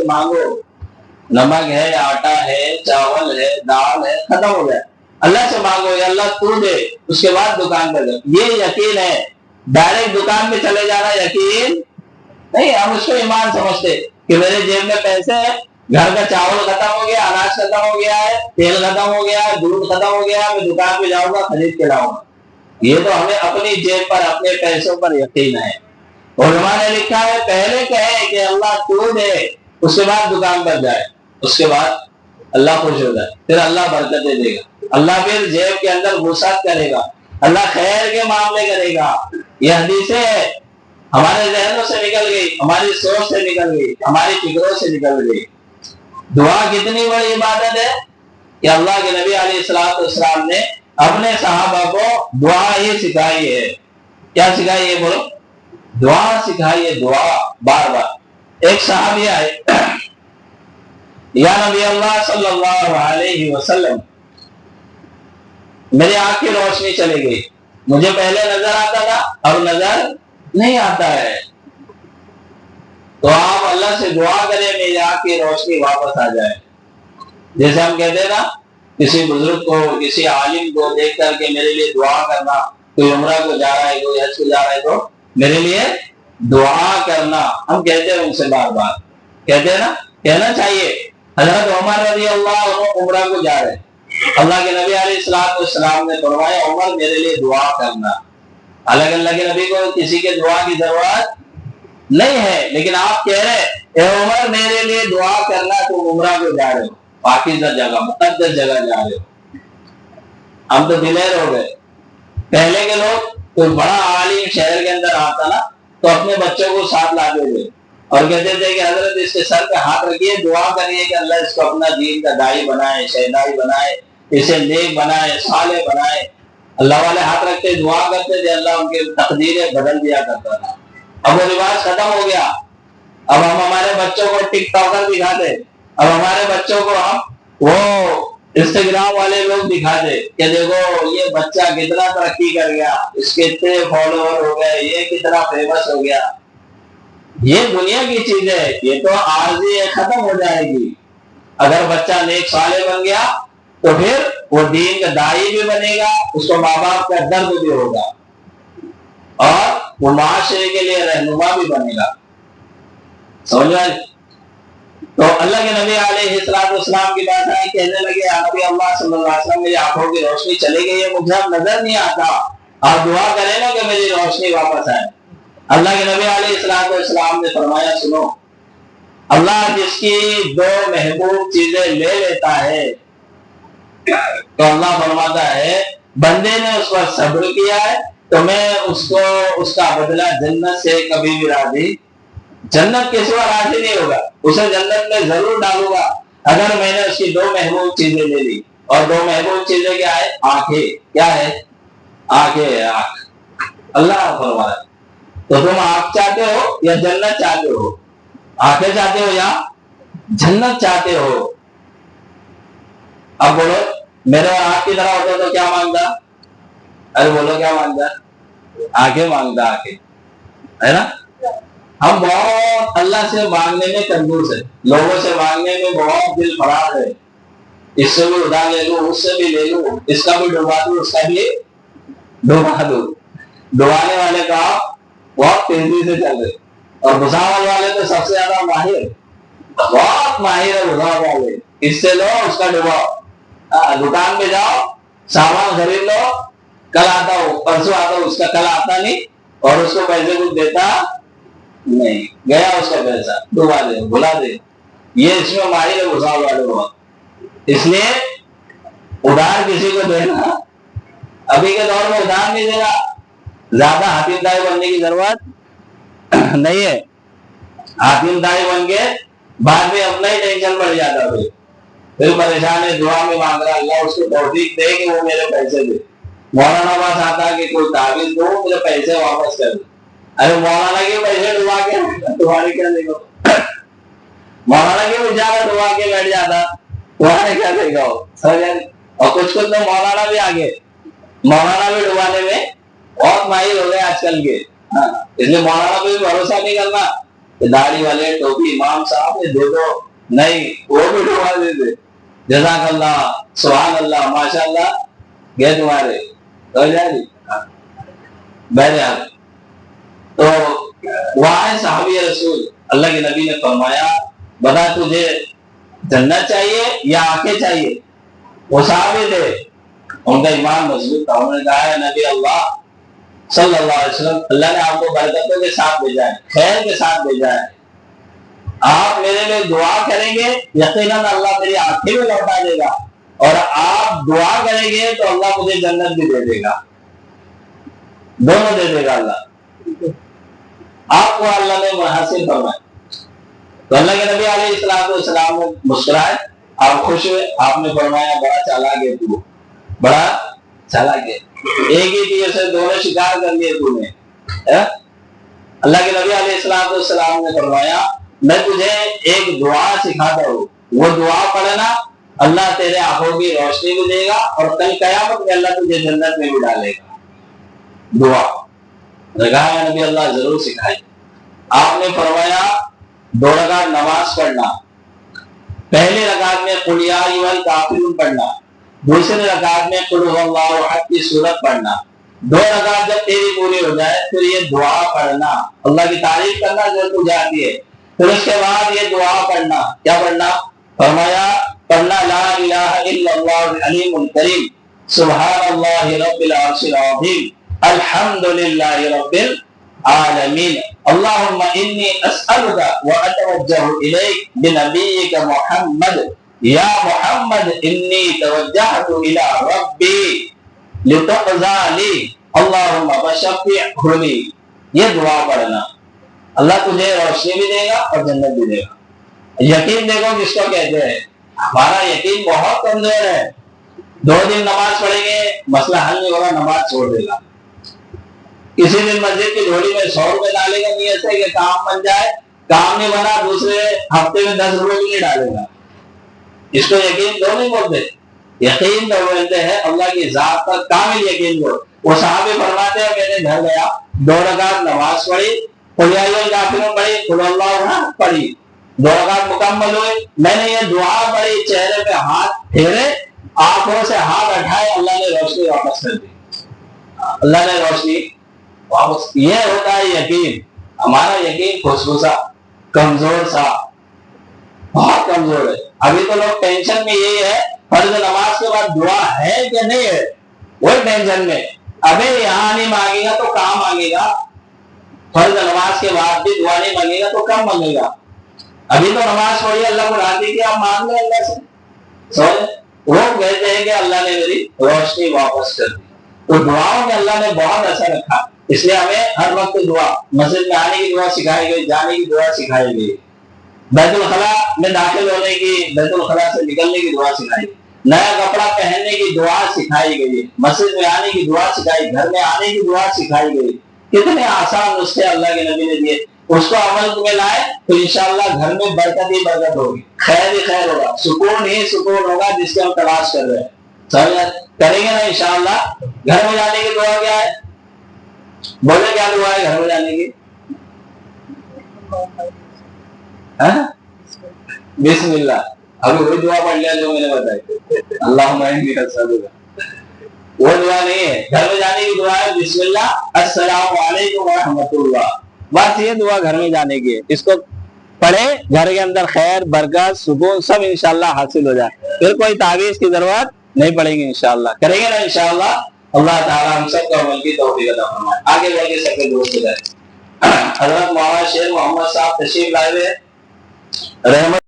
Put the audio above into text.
مانگو، نمک ہے، آٹا ہے، چاول ہے، دال ہے، ختم ہو گیا، اللہ سے مانگو یا اللہ تو دے، اس کے بعد دکان پہ جاؤ، یہ یقین ہے۔ ڈائریکٹ دکان پہ چلے جانا یقین نہیں، ہم اس کو ایمان سمجھتے کہ میرے جیب میں پیسے ہیں، گھر کا چاول ختم ہو گیا، اناج ختم ہو گیا ہے، تیل ختم ہو گیا ہے، دودھ ختم ہو گیا ہے، میں دکان پہ جاؤں گا خرید کے لاؤں گا۔ یہ تو ہمیں اپنی جیب پر اپنے پیسوں پر یقین ہے۔ علماء نے لکھا ہے پہلے کہے کہ اللہ تو دے، اس کے بعد دکان پر جائے، اس کے بعد اللہ خوش ہو جائے، پھر اللہ برکتیں دے گا، اللہ پھر جیب کے اندر وسعت کرے گا، اللہ خیر کے معاملے کرے گا۔ یہ حدیثیں ہمارے ذہنوں سے نکل گئی، ہماری سوچ سے نکل گئی، ہماری فکروں سے نکل گئی۔ دعا کتنی بڑی عبادت ہے کہ اللہ کے نبی علیہ الصلوۃ والسلام نے اپنے صحابہ کو دعا ہی سکھائی ہے۔ کیا سکھائی ہے بولو؟ دعا سکھائی ہے، دعا بار بار۔ ایک صحابی آئے، یا نبی اللہ صلی اللہ علیہ وسلم، میری آنکھ کی روشنی چلی گئی، مجھے پہلے نظر آتا تھا اور نظر نہیں آتا ہے، تو آپ اللہ سے دعا کریں میری آنکھ کی روشنی واپس آ جائے۔ جیسے ہم کہتے ہیں نا کسی بزرگ کو، کسی عالم کو دیکھ کر کے میرے لیے دعا کرنا، کوئی عمرہ کو جا رہا ہے، کوئی حج کو جا رہا ہے تو میرے لیے دعا کرنا، ہم کہتے ہیں ان سے بار بار، کہتے ہیں نا، کہنا چاہیے۔ حضرت عمر رضی اللہ عنہ عمرہ کو جا رہے، اللہ کے نبی علیہ الصلوۃ والسلام نے فرمایا عمر میرے لیے دعا کرنا۔ حالانکہ اللہ کے نبی کو کسی کے دعا کی ضرورت نہیں ہے، لیکن آپ کہہ رہے اے عمر میرے لیے دعا کرنا، تم عمرہ کو جا رہے ہو، پاکیزہ جگہ، مقدس جگہ جا رہے ہو۔ ہم تو دلیر ہو گئے۔ پہلے کے لوگ کوئی بڑا عالم شہر کے اندر آتا نا تو اپنے بچوں کو ساتھ لاتے تھے اور کہتے تھے کہ حضرت اس کے سر پہ ہاتھ رکھیے، دعا کریے کہ اللہ اس کو اپنا دین کا داعی بنائے، شہدائی بنائے، اسے نیک بنائے، صالح بنائے۔ اللہ والے ہاتھ رکھتے دعا کرتے تھے، اللہ ان کے تقدیریں بدل دیا کرتا تھا۔ اب وہ رواج ختم ہو گیا، اب ہم ہمارے بچوں کو ٹک ٹاکر دکھاتے، اب ہمارے بچوں کو ہم وہ انسٹاگرام والے لوگ دکھاتے کہ دیکھو یہ بچہ کتنا ترقی کر گیا، اس کے اتنے فالوور ہو گئے، یہ کتنا فیمس ہو گیا۔ یہ دنیا کی چیز ہے، یہ تو عارضی ختم ہو جائے گی۔ اگر بچہ نیک صالح بن گیا تو پھر وہ دین کا داعی بھی بنے گا، اس کو ماں باپ کا درد بھی ہوگا اور وہ معاشرے کے لیے رہنما بھی بنے گا۔ سمجھ میں؟ تو اللہ کے نبی علیہ الصلوۃ والسلام کی بات آئی، کہنے لگے نبی اللہ صلی اللہ علیہ وسلم میری آنکھوں کی روشنی چلی گئی ہے، مجھے اب نظر نہیں آتا، آپ دعا کریں نا کہ میری روشنی واپس آئے۔ اللہ کے نبی علیہ الصلوۃ والسلام نے فرمایا سنو، اللہ جس کی دو محبوب چیزیں لے لیتا ہے تو اللہ فرماتا ہے بندے نے اس پر صبر کیا ہے تو میں اس کو اس کا بدلہ جنت سے کبھی بھی راضی، جنت کے سوا راضی نہیں ہوگا، اسے جنت میں ضرور ڈالوں گا اگر میں نے اس کی دو محبوب چیزیں لے لی۔ اور دو محبوب چیزیں کیا ہے؟ آنکھیں۔ کیا ہے؟ آنکھیں، آنکھ۔ اللہ فرماتا ہے تو تم آنکھ چاہتے ہو یا جنت چاہتے ہو؟ آنکھیں چاہتے ہو یا جنت چاہتے ہو؟ اب بولو میرے اور آنکھ کی طرح ہوتا تو کیا مانگتا؟ ارے بولو کیا مانگتا؟ آنکھیں مانگتا، آنکھیں، ہے نا؟ ہم بہت اللہ سے مانگنے میں کنجوس ہے، لوگوں سے مانگنے میں بہت دل فراز ہے، اس سے بھی ادھار لے لوں، اس سے بھی لے لوں، اس کا بھی ڈبا دوں، اس کا بھی ڈبا دوں۔ ڈبانے والے کا بہت تیزی سے چل رہے اور بھساول والے تو سب سے زیادہ ماہر، بہت ماہر ہے بھساول والے، اس سے لو اس کا ڈباؤ، دکان پہ جاؤ سامان خرید لو، کل آتا ہو پرسوں آتا ہو، اس کا کل آتا نہیں اور اس کو پیسے کچھ دیتا نہیں، گیا اس کا پیسہ، ڈبا دے، بھلا دے۔ یہ اس میں ماہر ہے بھساول والے بہت، اس لیے ادھار کسی کو دینا ابھی کے دور میں ادھار نہیں دینا، زیادہ حاتم دائی بننے کی ضرورت نہیں ہے۔ حاتم دائی بن کے بعد میں اپنا ہی ٹینشن بڑھ جاتا، پھر پریشان ہے، دعا میں مانگ رہا اللہ اس کو توفیق دے کہ وہ میرے پیسے دے۔ مولانا پاس آتا کہ کوئی تعویذ دو مجھے پیسے واپس کر دو، ارے مولانا کے پیسے ڈبا کے تمہارے کیا دے گا؟ مولانا کے بیچارہ ڈبا کے بیٹھ جاتا، تمہارے کیا دے گا؟ اور کچھ تو مولانا بھی آگے، مولانا بھی ڈبانے میں بہت ماہر ہو گئے آج کل کے، اس لیے مولانا پہ بھی بھروسہ نہیں کرنا، داڑھی والے ٹوپی امام صاحب نے دے دو، نہیں وہ بھی ڈھوا دیتے، جزاک اللہ، سبحان اللہ، ماشاء اللہ، گئے تمہارے ہو جائے گی۔ بہرحال تو وہاں صحابی رسول اللہ کے نبی نے فرمایا بتا تجھے جنت چاہیے یا آنکھیں چاہیے؟ وہ صحابی تھے، ان کا ایمان مضبوط تھا، انہوں نے کہا ہے نبی اللہ صلی اللہ علیہ وسلم، اللہ نے آپ کو برکتوں کے ساتھ بھیجا ہے، خیر کے ساتھ بھیجا ہے، آپ میرے لیے دعا کریں گے یقیناً اللہ میری آنکھیں بھی لوٹا دے گا، اور آپ دعا کریں گے تو اللہ مجھے جنت بھی دے دے گا، دونوں دے دے گا اللہ آپ کو، اللہ نے حاصل فرمایا۔ تو اللہ کے نبی علیہ السلام نے مسکرائے، آپ خوش ہوئے، آپ نے فرمایا بڑا چالاک ہے تو، بڑا چالاک ہے، ایک ہی تیر سے دونوں شکار کر لیے تو نے۔ اللہ کے نبی علیہ السلام نے فرمایا میں تجھے ایک دعا سکھاتا ہوں، وہ دعا پڑھنا، اللہ تیرے آنکھوں کی روشنی بھی دے گا اور کل قیامت میں اللہ تجھے جنت میں بھی ڈالے گا۔ دعا کہا نبی اللہ ضرور سکھائی۔ آپ نے فرمایا 2 رکعت نماز پڑھنا، پہلی رکعت میں قل یا ایھا الکافرون پڑھنا، دوسری رکعت میں قل ھو اللہ احد کی سورت پڑھنا، 2 رکعت جب تیری پوری ہو جائے پھر یہ دعا پڑھنا، اللہ کی تعریف کرنا جو تجھے آتی ہے، پھر اس کے بعد یہ دعا پڑھنا، کیا پڑھنا؟ فرمایا پڑھنا لا الہ الا اللہ العلیم الکریم سبحان اللہ رب العرش العظیم الحمدللہ رب العالمین اللہم انی اسألک واتوجہ الیک بنبیک محمد یا محمد انی توجہت الی ربی لتقضی لی اللہم فشفع لی۔ یہ دعا پڑھنا، اللہ تجھے روشنی بھی دے گا اور جنت بھی دے گا۔ یقین دیکھو کس کو کہتے ہیں، ہمارا یقین بہت کمزور ہے، 2 دن نماز پڑھیں گے مسئلہ حل نہیں ہوگا، نماز چھوڑ دے گا، کسی دن مسجد کی جھولی میں 100 روپے ڈالے گا نیت سے کہ کام بن جائے، کام نہیں بنا دوسرے ہفتے میں 10 روپے بھی نہیں ڈالے گا، اس کو یقین دو نہیں بولتے، یقین تو بولتے ہیں اللہ کی ذات پر کامل یقین دو۔ وہ صحابی فرماتے ہیں میں نے گھر گیا 2 رکعت نماز پڑھی، قل یا ایھا الکافرون پڑھی، قل اللہ احد پڑھی، 2 رکعت مکمل ہوئے، میں نے یہ دعا پڑھی، چہرے پہ ہاتھ پھیرے، آنکھوں سے ہاتھ اٹھائے، اللہ نے روشنی واپس کر دی، اللہ نے روشنی واپس۔ یہ ہوتا ہے یقین، ہمارا یقین خوشبوسا کمزور سا، بہت کمزور ہے۔ ابھی تو لوگ ٹینشن میں یہی ہے فرض نماز کے بعد دعا ہے کہ نہیں ہے، وہی ٹینشن میں، ابھی یہاں نہیں مانگے گا تو کہاں مانگے گا، فرض نماز کے بعد بھی دعا نہیں مانگے گا تو کب مانگے گا؟ ابھی تو نماز پڑھی اللہ کو راضی کیا، آپ مانگ لیں اللہ سے، وہ کہتے ہیں کہ اللہ نے میری روشنی واپس کر دی۔ تو دعاؤں میں اللہ نے بہت اثر رکھا، اس لیے ہمیں ہر وقت دعا، مسجد میں آنے کی دعا سکھائی گئی، جانے کی دعا سکھائی گئی، بیت الخلاء میں داخل ہونے کی، بیت الخلاء سے نکلنے کی دعا سکھائی گئی، نیا کپڑا پہننے کی دعا سکھائی گئی، مسجد میں آنے کی دعا سکھائی، گھر میں آنے کی دعا سکھائی گئی۔ کتنے آسان نسخے اللہ کے نبی نے دیے، اس کو عمل میں لائے تو انشاءاللہ گھر میں برکت ہی برکت ہوگی، خیر ہی خیر ہوگا، سکون ہی سکون ہوگا جس کے ہم تلاش کر رہے ہیں۔ سمجھ کریں گے نا انشاءاللہ۔ گھر میں جانے کی دعا کیا ہے؟ بولے کیا دعا ہے گھر میں جانے کی؟ بسم اللہ، ابھی وہی دعا پڑھ لیا جو میں نے بتائی، اللہم انی اسألک، وہ دعا نہیں ہے۔ گھر میں جانے کی دعا ہے بسم اللہ السلام علیکم ورحمۃ اللہ، بس یہ دعا گھر میں جانے کی ہے، اس کو پڑھے گھر کے اندر خیر برکت سکون سب انشاءاللہ حاصل ہو جائے، پھر کوئی تعویذ کی ضرورت نہیں پڑے گی انشاءاللہ۔ کریں گے نا انشاءاللہ، اللہ تعالی ہم سب کو عمل کی توفیق عطا فرمائے۔ آگے بڑھ کے سب کے دوست جائے، حضرت مولانا شیخ محمد صاحب تشریف لائے ہوئے رحمت